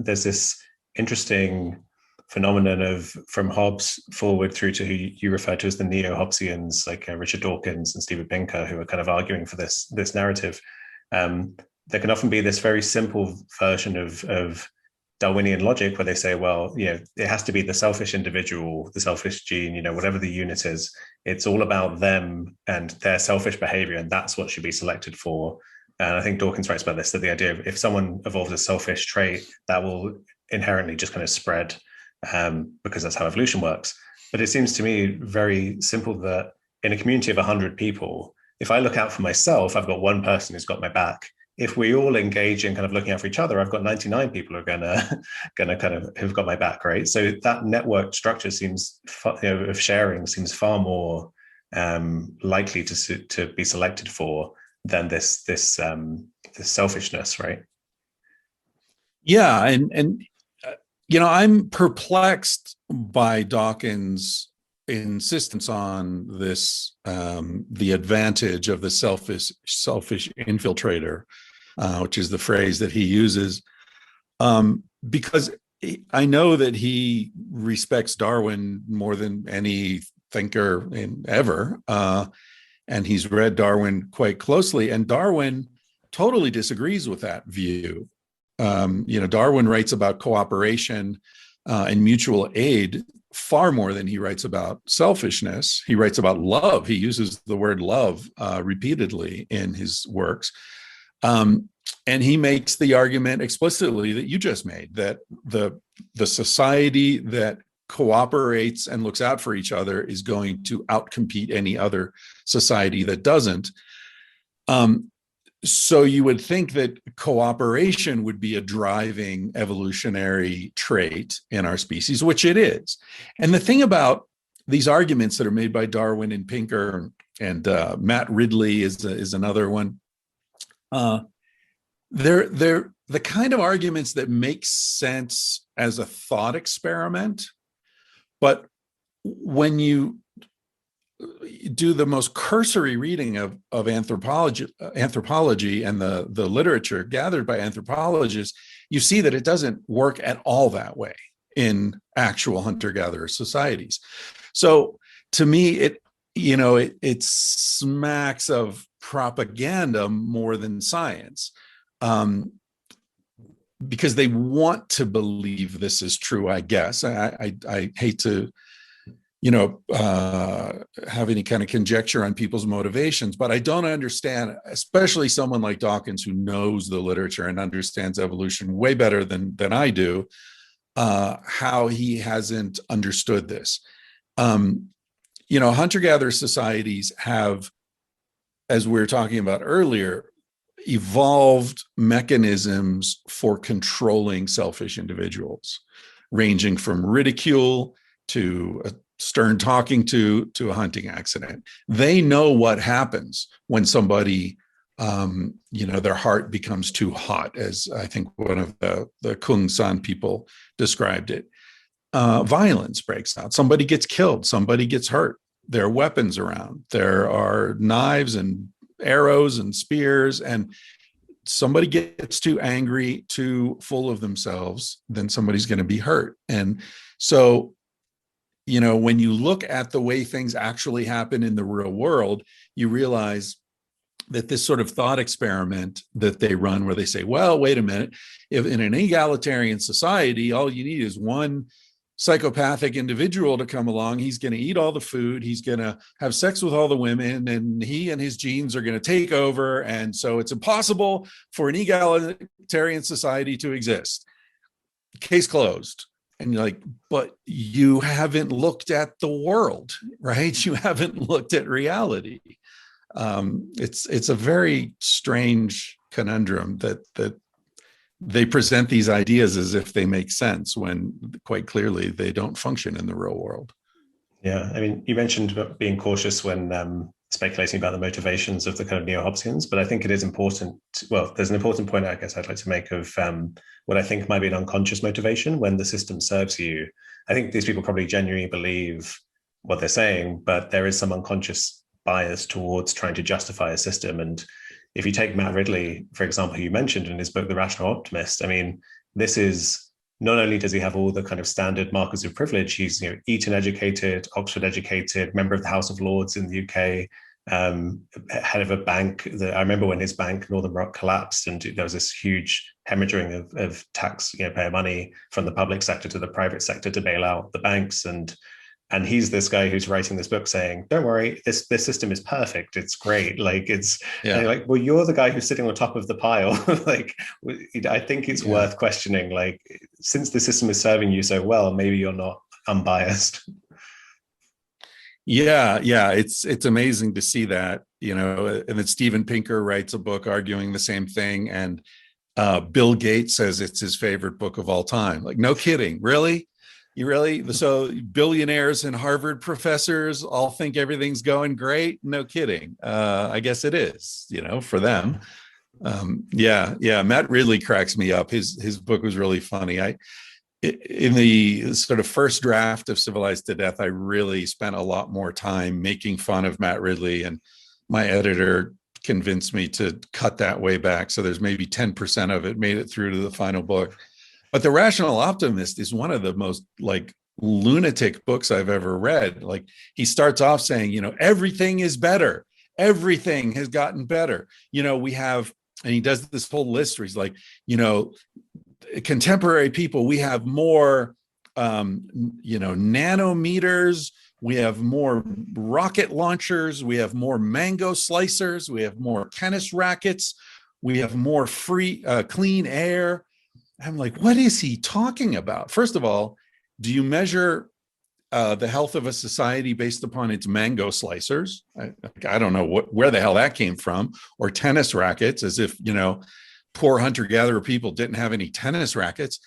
there's this interesting phenomenon of from Hobbes forward through to who you refer to as the neo-Hobbesians, like Richard Dawkins and Steven Pinker, who are kind of arguing for this narrative. There can often be this very simple version of Darwinian logic where they say, well, it has to be the selfish individual, the selfish gene, whatever the unit is. It's all about them and their selfish behavior, and that's what should be selected for. And I think Dawkins writes about this, that the idea of if someone evolves a selfish trait, that will inherently just kind of spread because that's how evolution works. But it seems to me very simple that in a community of 100 people, if I look out for myself, I've got one person who's got my back. If we all engage in kind of looking out for each other, I've got 99 people who are gonna kind of who've got my back, right? So that network structure seems of sharing seems far more likely to be selected for than this selfishness, right? Yeah, and I'm perplexed by Dawkins' insistence on this, the advantage of the selfish infiltrator, which is the phrase that he uses, because I know that he respects Darwin more than any thinker ever, and he's read Darwin quite closely, and Darwin totally disagrees with that view. Darwin writes about cooperation and mutual aid far more than he writes about selfishness. He writes about love. He uses the word love repeatedly in his works. And he makes the argument explicitly that you just made, that the society that cooperates and looks out for each other is going to outcompete any other society that doesn't. So you would think that cooperation would be a driving evolutionary trait in our species, which it is. And the thing about these arguments that are made by Darwin and Pinker and Matt Ridley is another one, they're the kind of arguments that make sense as a thought experiment, but when you do the most cursory reading of anthropology and the literature gathered by anthropologists, you see that it doesn't work at all that way in actual hunter-gatherer societies. So to me, it smacks of propaganda more than science, because they want to believe this is true, I guess. I hate to have any kind of conjecture on people's motivations, but I don't understand, especially someone like Dawkins who knows the literature and understands evolution way better than I do, how he hasn't understood this. Hunter-gatherer societies have, as we were talking about earlier, evolved mechanisms for controlling selfish individuals, ranging from ridicule to a stern talking to a hunting accident. They know what happens when somebody, their heart becomes too hot, as I think one of the Kung San people described it. Violence breaks out. Somebody gets killed. Somebody gets hurt. There are weapons around. There are knives and arrows and spears, and somebody gets too angry, too full of themselves, then somebody's going to be hurt. And so, when you look at the way things actually happen in the real world, you realize that this sort of thought experiment that they run, where they say, well, wait a minute, if in an egalitarian society, all you need is one psychopathic individual to come along, he's going to eat all the food, he's going to have sex with all the women, and he and his genes are going to take over. And so it's impossible for an egalitarian society to exist. Case closed. And you're like, but you haven't looked at the world, right? You haven't looked at reality. It's a very strange conundrum that they present these ideas as if they make sense when quite clearly they don't function in the real world. Yeah, I mean, you mentioned being cautious when speculating about the motivations of the kind of neo-Hobbesians, but I think it is important. Well, there's an important point I guess I'd like to make of what I think might be an unconscious motivation when the system serves you. I think these people probably genuinely believe what they're saying, but there is some unconscious bias towards trying to justify a system. And if you take Matt Ridley, for example, who you mentioned in his book, The Rational Optimist, I mean, this is not only does he have all the kind of standard markers of privilege, he's, Eton educated, Oxford educated, member of the House of Lords in the UK, head of a bank. I remember when his bank, Northern Rock, collapsed, and there was this huge hemorrhaging of taxpayer money from the public sector to the private sector to bail out the banks. And he's this guy who's writing this book saying, don't worry, this system is perfect. It's great. Like, like, well, you're the guy who's sitting on top of the pile. Like, I think it's worth questioning. Like, since the system is serving you so well, maybe you're not unbiased. Yeah. It's amazing to see that, and then Steven Pinker writes a book arguing the same thing. And Bill Gates says it's his favorite book of all time. Like, no kidding. Really? So billionaires and Harvard professors all think everything's going great? No kidding. I guess it is, for them. Matt Ridley cracks me up. His book was really funny. In the sort of first draft of Civilized to Death, I really spent a lot more time making fun of Matt Ridley, and my editor convinced me to cut that way back. So there's maybe 10% of it made it through to the final book. But The Rational Optimist is one of the most lunatic books I've ever read. Like, he starts off saying, everything is better. Everything has gotten better. We have, and he does this whole list where he's like, contemporary people, we have more, nanometers. We have more rocket launchers. We have more mango slicers. We have more tennis rackets. We have more free, clean air. I'm like, what is he talking about? First of all, do you measure the health of a society based upon its mango slicers? I don't know where the hell that came from. Or tennis rackets, as if, poor hunter-gatherer people didn't have any tennis rackets.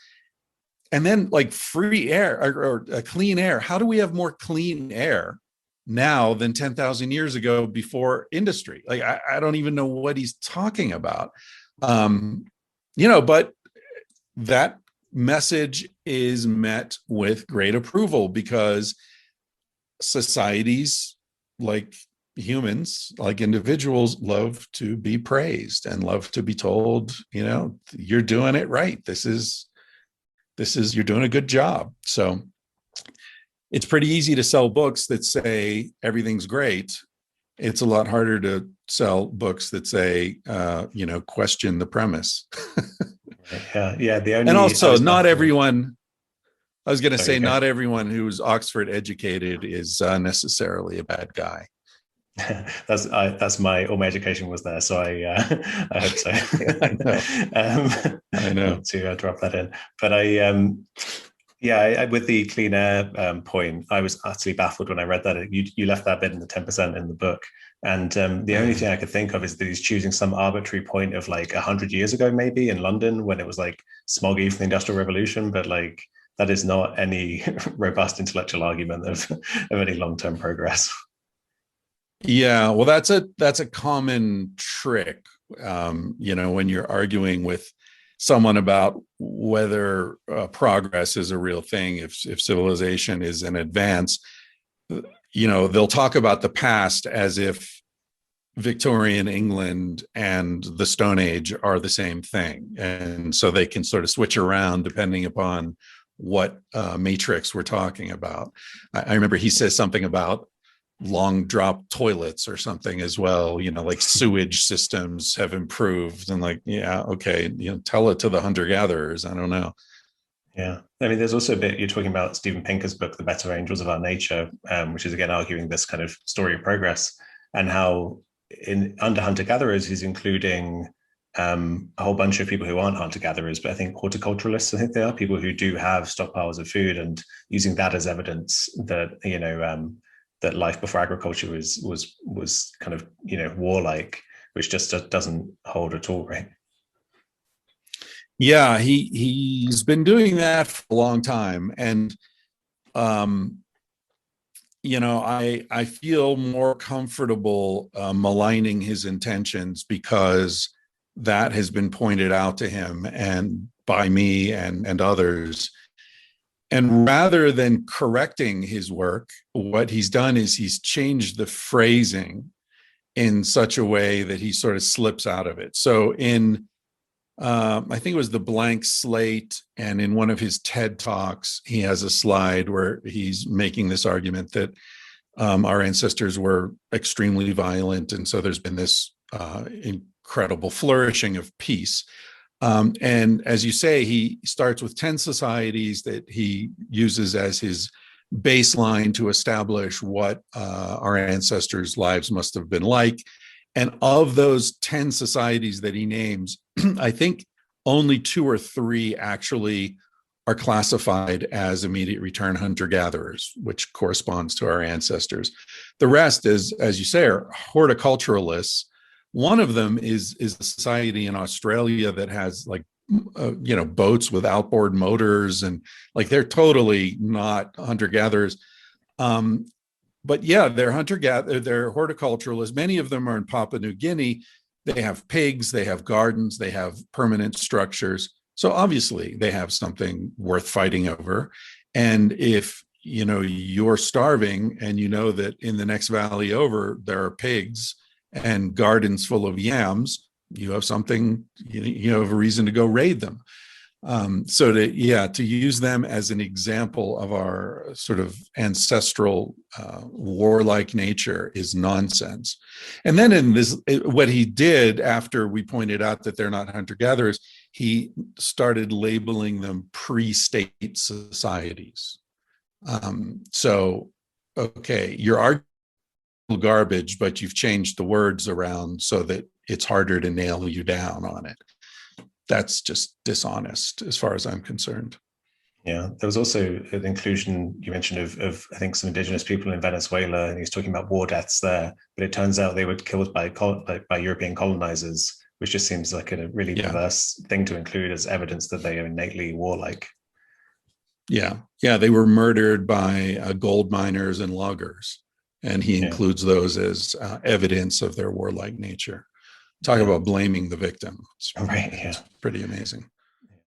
And then free air or clean air. How do we have more clean air now than 10,000 years ago before industry? I don't even know what he's talking about. But that message is met with great approval because societies, like humans, like individuals, love to be praised and love to be told, you're doing it right. This is you're doing a good job. So it's pretty easy to sell books that say everything's great. It's a lot harder to sell books that say, question the premise. Yeah. And also, not everyone. I was going to say, not everyone who's Oxford educated is necessarily a bad guy. That's all my education was there, so I hope so. I know. To drop that in, but with the clean air point, I was utterly baffled when I read that. You left that bit in the 10% in the book. And the only thing I could think of is that he's choosing some arbitrary point of 100 years ago, maybe in London, when it was smoggy for the Industrial Revolution. But that is not any robust intellectual argument of any long-term progress. Yeah, well, that's a common trick, when you're arguing with someone about whether progress is a real thing, if civilization is an advance. They'll talk about the past as if Victorian England and the Stone Age are the same thing. And so they can sort of switch around depending upon what matrix we're talking about. I remember he says something about long drop toilets or something as well, sewage systems have improved, and okay, tell it to the hunter-gatherers. I don't know. Yeah. I mean, there's also a bit, you're talking about Steven Pinker's book, The Better Angels of Our Nature, which is again arguing this kind of story of progress, and how under hunter-gatherers he's including a whole bunch of people who aren't hunter-gatherers, but I think horticulturalists, I think they are, people who do have stockpiles of food, and using that as evidence that, that life before agriculture was kind of, warlike, which just doesn't hold at all, right? Yeah, he's been doing that for a long time. And, I feel more comfortable maligning his intentions because that has been pointed out to him and by me and others. And rather than correcting his work, what he's done is he's changed the phrasing in such a way that he sort of slips out of it. So in I think it was The Blank Slate. And in one of his TED Talks, he has a slide where he's making this argument that our ancestors were extremely violent. And so there's been this incredible flourishing of peace. And as you say, he starts with 10 societies that he uses as his baseline to establish what our ancestors' lives must have been like. And of those 10 societies that he names, I think only 2 or 3 actually are classified as immediate return hunter-gatherers, which corresponds to our ancestors. The rest is, as you say, are horticulturalists. One of them is a society in Australia that has like, boats with outboard motors, and like they're totally not hunter-gatherers. But yeah, they're they're horticulturalists. Many of them are in Papua New Guinea. They have pigs, they have gardens, they have permanent structures. So obviously they have something worth fighting over. And if you're starving and you know that in the next valley over there are pigs and gardens full of yams, you have something, you have a reason to go raid them. So to use them as an example of our sort of ancestral warlike nature is nonsense. And then in this, what he did after we pointed out that they're not hunter-gatherers, he started labeling them pre-state societies. So, okay, you're arguing garbage, but you've changed the words around so that it's harder to nail you down on it. That's just dishonest as far as I'm concerned. Yeah, there was also an inclusion you mentioned of I think some indigenous people in Venezuela, and he was talking about war deaths there. But it turns out they were killed by European colonizers, which just seems like a really perverse thing to include as evidence that they are innately warlike. Yeah, they were murdered by gold miners and loggers, and he includes those as evidence of their warlike nature. Talk about blaming the victim. It's pretty amazing.